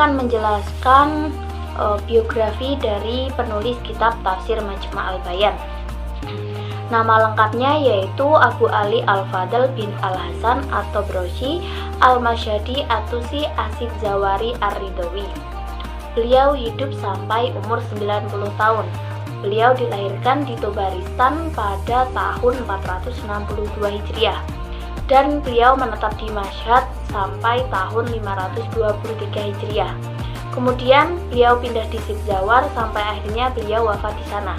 akan menjelaskan biografi dari penulis kitab Tafsir Majma' al-Bayan. Nama lengkapnya yaitu Abu Ali Al-Fadl bin Al-Hasan At-Tabrasi Al-Masyhadi At-Tusi As-Sijzawari Ar-Ridhawi. Beliau hidup sampai umur 90 tahun. Beliau dilahirkan di Tobaristan pada tahun 462 Hijriah dan beliau menetap di Mashhad sampai tahun 523 Hijriah. Kemudian beliau pindah di Sijzawar sampai akhirnya beliau wafat di sana.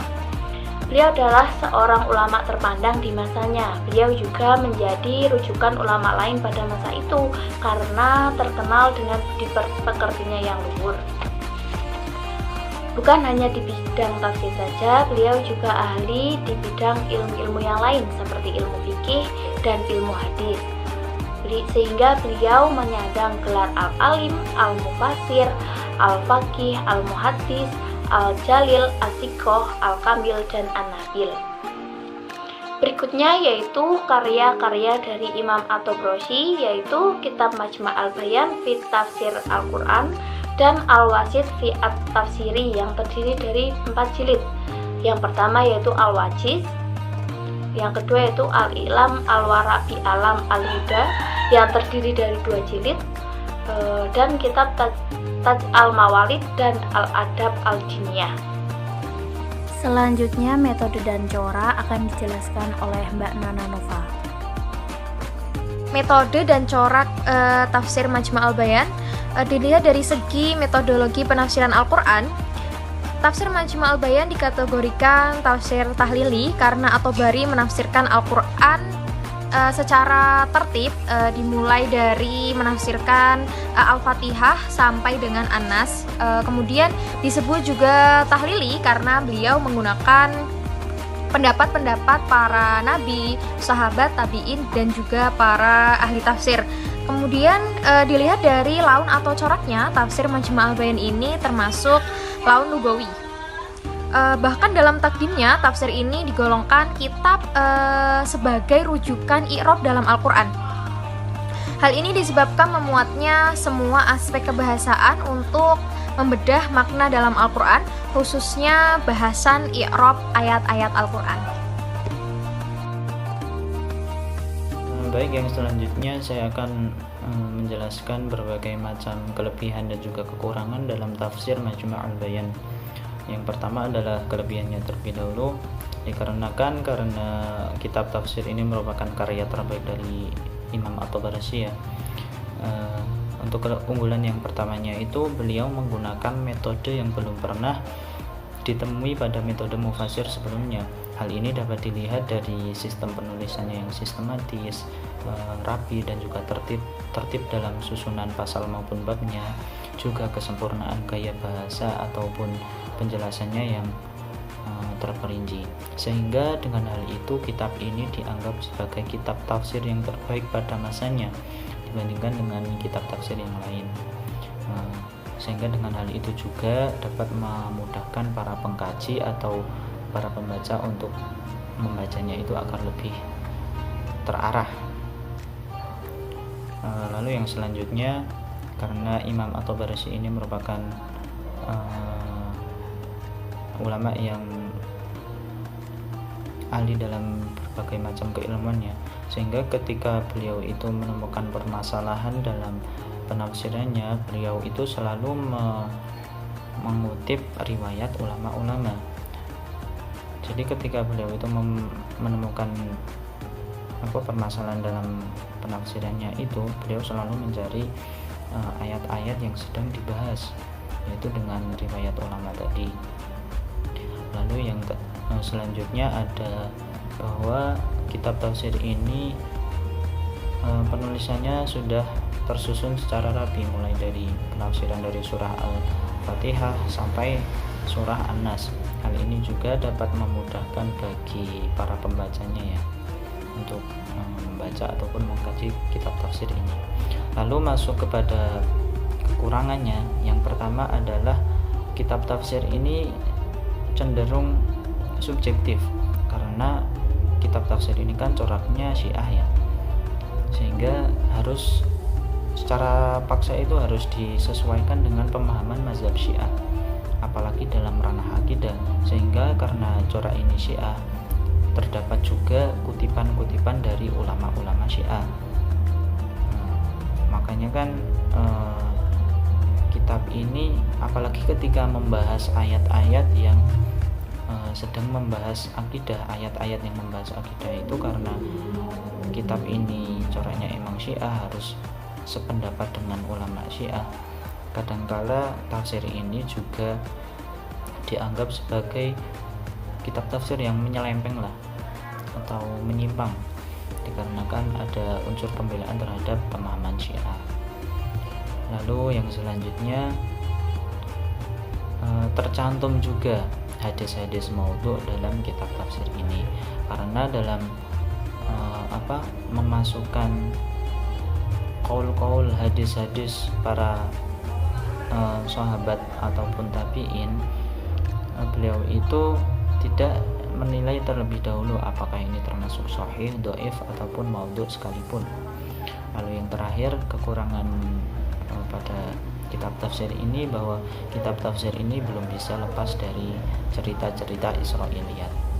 Beliau adalah seorang ulama terpandang di masanya. Beliau juga menjadi rujukan ulama lain pada masa itu karena terkenal dengan budi pekertinya yang luhur. Bukan hanya di bidang tafsir saja, beliau juga ahli di bidang ilmu-ilmu yang lain seperti ilmu fikih dan ilmu hadis. Sehingga beliau menyandang gelar Al-Alim, Al-Mufassir, Al-Faqih, Al-Muhaddis, Al-Jalil, As-Siqoh, Al-Kamil, dan An-Nabil. Berikutnya yaitu karya-karya dari Imam At-Tabrasi, yaitu kitab Majma' al-Bayan fi Tafsir Al-Quran dan Al-Wasit fi At-Tafsiri yang terdiri dari 4 jilid. Yang pertama yaitu Al-Wajiz, yang kedua yaitu Al-Ilam Al-Wara' bi Alam Al-Huda yang terdiri dari 2 jilid, dan kitab Taj Al-Mawalid dan Al-Adab Al-Jiniyah. Selanjutnya metode dan corak akan dijelaskan oleh Mbak Nana Nova. Metode dan corak tafsir Majma' al-Bayan dilihat dari segi metodologi penafsiran Al-Quran. Tafsir Majma' al-Bayan dikategorikan tafsir tahlili karena At-Tabari menafsirkan Al-Quran secara tertib, dimulai dari menafsirkan Al-Fatihah sampai dengan An-Nas. Kemudian disebut juga tahlili karena beliau menggunakan pendapat-pendapat para nabi, sahabat, tabi'in, dan juga para ahli tafsir. Kemudian dilihat dari laun atau coraknya, tafsir Majma' al-Bayan ini termasuk laun lugawi. Bahkan dalam takdimnya, tafsir ini digolongkan kitab sebagai rujukan i'rab dalam Al-Quran. Hal ini disebabkan memuatnya semua aspek kebahasaan untuk membedah makna dalam Al-Quran, khususnya bahasan i'rab ayat-ayat Al-Quran. Baik, yang selanjutnya saya akan menjelaskan berbagai macam kelebihan dan juga kekurangan dalam tafsir Majma' al-Bayan. Yang pertama adalah kelebihannya terlebih dahulu, dikarenakan karena kitab tafsir ini merupakan karya terbaik dari Imam At-Tabrasi ya. Untuk keunggulan yang pertamanya itu beliau menggunakan metode yang belum pernah ditemui pada metode mufassir sebelumnya. Hal ini dapat dilihat dari sistem penulisannya yang sistematis, rapi, dan juga tertib dalam susunan pasal maupun babnya, juga kesempurnaan gaya bahasa ataupun penjelasannya yang terperinci. Sehingga dengan hal itu kitab ini dianggap sebagai kitab tafsir yang terbaik pada masanya dibandingkan dengan kitab tafsir yang lain. Sehingga dengan hal itu juga dapat memudahkan para pengkaji atau para pembaca untuk membacanya itu agar lebih terarah. Lalu yang selanjutnya, karena Imam At-Tabrasi ini merupakan ulama yang ahli dalam berbagai macam keilmuannya, sehingga ketika beliau itu menemukan permasalahan dalam penafsirannya, beliau itu selalu mengutip riwayat ulama-ulama. Jadi ketika beliau itu menemukan permasalahan dalam penafsirannya itu, beliau selalu mencari ayat-ayat yang sedang dibahas, yaitu dengan riwayat ulama tadi. Lalu yang selanjutnya ada bahwa kitab tafsir ini penulisannya sudah tersusun secara rapi, mulai dari penafsiran dari surah Al-Fatihah sampai surah An-Nas. Hal ini juga dapat memudahkan bagi para pembacanya ya untuk membaca ataupun mengkaji kitab tafsir ini. Lalu masuk kepada kekurangannya, yang pertama adalah kitab tafsir ini cenderung subjektif karena kitab tafsir ini kan coraknya Syiah ya, sehingga harus secara paksa itu harus disesuaikan dengan pemahaman mazhab Syiah, apalagi dalam ranah akidah, sehingga karena corak ini Syiah terdapat juga kutipan-kutipan dari ulama-ulama Syiah. Makanya kan kitab ini apalagi ketika membahas ayat-ayat yang sedang membahas akidah, ayat-ayat yang membahas akidah itu, karena kitab ini coraknya emang Syiah, harus sependapat dengan ulama Syiah. Kadangkala tafsir ini juga dianggap sebagai kitab tafsir yang menyelempeng lah atau menyimpang, dikarenakan ada unsur pembelaan terhadap pemahaman Syiah. Lalu yang selanjutnya tercantum juga hadis-hadis maudhu dalam kitab tafsir ini, karena dalam memasukkan qaul-qaul hadis-hadis para sahabat ataupun tabi'in, beliau itu tidak menilai terlebih dahulu apakah ini termasuk sahih, dhaif ataupun maudhu sekalipun. Lalu yang terakhir, kekurangan pada kitab tafsir ini, bahwa kitab tafsir ini belum bisa lepas dari cerita-cerita Israiliyat.